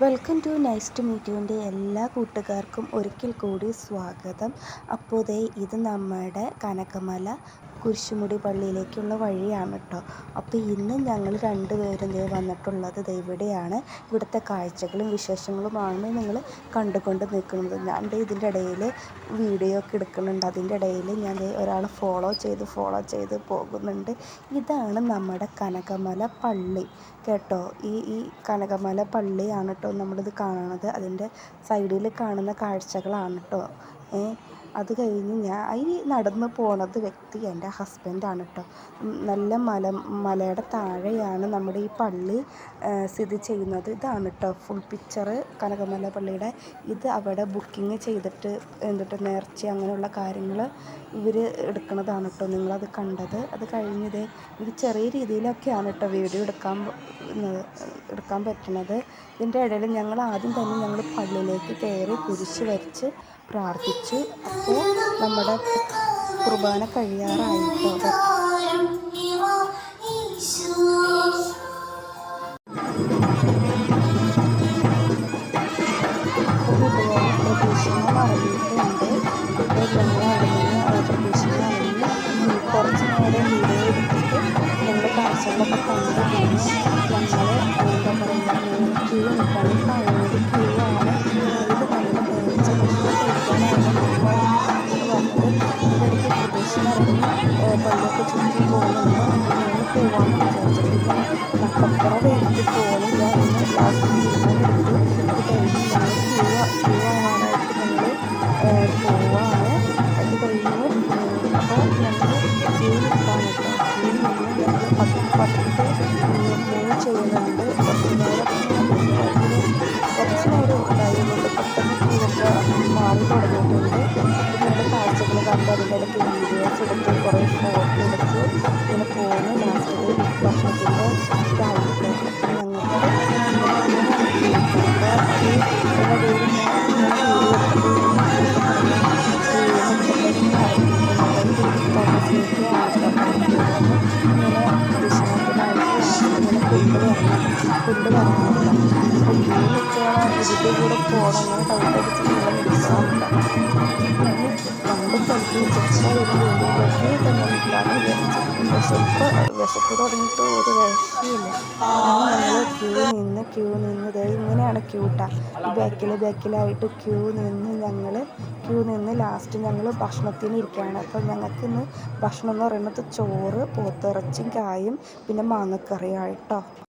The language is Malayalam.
Welcome to nice to meet യുവിൻ്റെ എല്ലാ കൂട്ടുകാർക്കും ഒരിക്കൽ കൂടി സ്വാഗതം. അപ്പോൾ ദേ ഇത് നമ്മുടെ കനകമല കുരിശുമുടി പള്ളിയിലേക്കുള്ള വഴിയാണ് കേട്ടോ. അപ്പോൾ ഇന്ന് ഞങ്ങൾ രണ്ടുപേരും ദേ വന്നിട്ടുള്ളത് ഇവിടെയാണ്. ഇവിടുത്തെ കാഴ്ചകളും വിശേഷങ്ങളുമാണ് നിങ്ങൾ കണ്ടുകൊണ്ട് നിൽക്കുന്നത്. ഞാൻ ദേ ഇതിൻ്റെ ഇടയിൽ വീഡിയോ ഒക്കെ എടുക്കുന്നുണ്ട്. അതിൻ്റെ ഇടയിൽ ഞാൻ ദേ ഒരാളെ ഫോളോ ചെയ്ത് പോകുന്നുണ്ട്. ഇതാണ് നമ്മുടെ കനകമല പള്ളി കേട്ടോ. ഈ കനകമല പള്ളിയാണ് കേട്ടോ നമ്മളിത് കാണുന്നത്. അതിൻ്റെ സൈഡിൽ കാണുന്ന കാഴ്ചകളാണ് കേട്ടോ. അത് കഴിഞ്ഞ് ഈ നടന്ന് പോണത് വ്യക്തി എൻ്റെ ഹസ്ബൻഡാണ് കേട്ടോ. നല്ല മലയുടെ താഴെയാണ് നമ്മുടെ ഈ പള്ളി സ്ഥിതി ചെയ്യുന്നത്. ഇതാണ് കേട്ടോ ഫുൾ പിക്ചർ കനകമല പള്ളിയുടെ. ഇത് അവിടെ ബുക്കിംഗ് ചെയ്തിട്ട് എന്നിട്ട് നേർച്ച അങ്ങനെയുള്ള കാര്യങ്ങൾ ഇവർ എടുക്കുന്നതാണ് കേട്ടോ. നിങ്ങളത് കണ്ടത്. അത് കഴിഞ്ഞത് ഇത് ചെറിയ രീതിയിലൊക്കെയാണ് കേട്ടോ വീഡിയോ എടുക്കാൻ പറ്റുന്നത്. ഇതിൻ്റെ ഇടയിൽ ഞങ്ങൾ ആദ്യം തന്നെ ഞങ്ങൾ പള്ളിയിലേക്ക് കയറി കുരിശ് വരച്ച് പ്രാർത്ഥിച്ചു. അപ്പോൾ നമ്മുടെ കുർബാന കഴിയാറായിട്ടോ. പ്രതീക്ഷണം അറിഞ്ഞിട്ടുണ്ട്. ഇപ്പോൾ ഞങ്ങൾ അവിടെ പ്രതീക്ഷണം അറിഞ്ഞ് കുറച്ച് നേരം വീഡിയോ എടുത്തിട്ട് ഞങ്ങൾ കാഴ്ചകളൊക്കെ കണ്ട് പിന്നെ ഞങ്ങൾ എന്താ പറയുക ക്യൂ നിൽക്കണം. പഴയൊരു ക്യൂ ആണ്. ഇത് നല്ല മേടിച്ച ഭക്ഷണം കഴിക്കാനാണ് വന്നത്. ഇവിടേക്ക് പ്രതീക്ഷണം അറിഞ്ഞ് പള്ളിയൊക്കെ ചുറ്റി പോകുന്നുണ്ട്. ഞങ്ങൾ പോവാമെന്ന് വിചാരിച്ചിട്ടില്ല. നട്ടപ്പുറ വേണ്ടി പോകുന്നില്ല എന്ന് ലാസ്റ്റ് തീരുമാനമെടുത്തു. അത് കഴിഞ്ഞ് ഞങ്ങൾ ക്യൂ ആവാനായിട്ട് ഞങ്ങൾ പോവാണ്. അത് കഴിഞ്ഞ് അപ്പോൾ ഞങ്ങൾ ക്യൂ നിൽക്കാൻ കേട്ടോ. ക്യൂ നിന്ന് ഞങ്ങൾ പത്ത് മൂവ് ചെയ്യുന്നുണ്ട്. കുറച്ച് നേരം ഉണ്ടായിരുന്നുണ്ട്. പെട്ടെന്ന് ക്യൂ ഒക്കെ മാറി തുടങ്ങിയിട്ടുണ്ട്. ഞങ്ങളുടെ കാഴ്ചകൾ കണ്ട് അതിൻ്റെ ഇടയ്ക്ക് വീഡിയോസ് എടുത്ത് കുറേ ഫോട്ടോ എടുത്തു. ഇങ്ങനെ പോകുന്നു. ലാസ്റ്റ് ഭക്ഷണത്തിൻ്റെ ഇതായിട്ട് കൊണ്ടുവരാനില്ല. അപ്പോൾ ഇതിൻ്റെ കൂടെ പോകണം. അങ്ങനെ ടൗട്ടടിച്ച് നിങ്ങൾ നിൽക്കാറില്ല. രണ്ട് സ്ഥലത്ത് ചെറുപ്പം വരുമ്പോൾ തന്നെ നിൽക്കാമെന്ന് വിചാരിച്ചു. പക്ഷെ ഇപ്പോൾ വിശപ്പ് തുടങ്ങിയിട്ട് ഒരു രക്ഷയില്ല. ഞങ്ങൾ ക്യൂ നിന്ന് ഇങ്ങനെയാണ് ക്യൂ ട്ടാ. ബാക്കിലായിട്ട് ക്യൂ നിന്ന് ലാസ്റ്റ് ഞങ്ങൾ ഭക്ഷണത്തിന് ഇരിക്കുകയാണ്. അപ്പോൾ ഞങ്ങൾക്ക് ഇന്ന് ഭക്ഷണം എന്ന് പറയുന്നത് ചോറ്, പോത്തിറച്ചിയും കായും പിന്നെ മാങ്ങക്കറിയായിട്ടോ.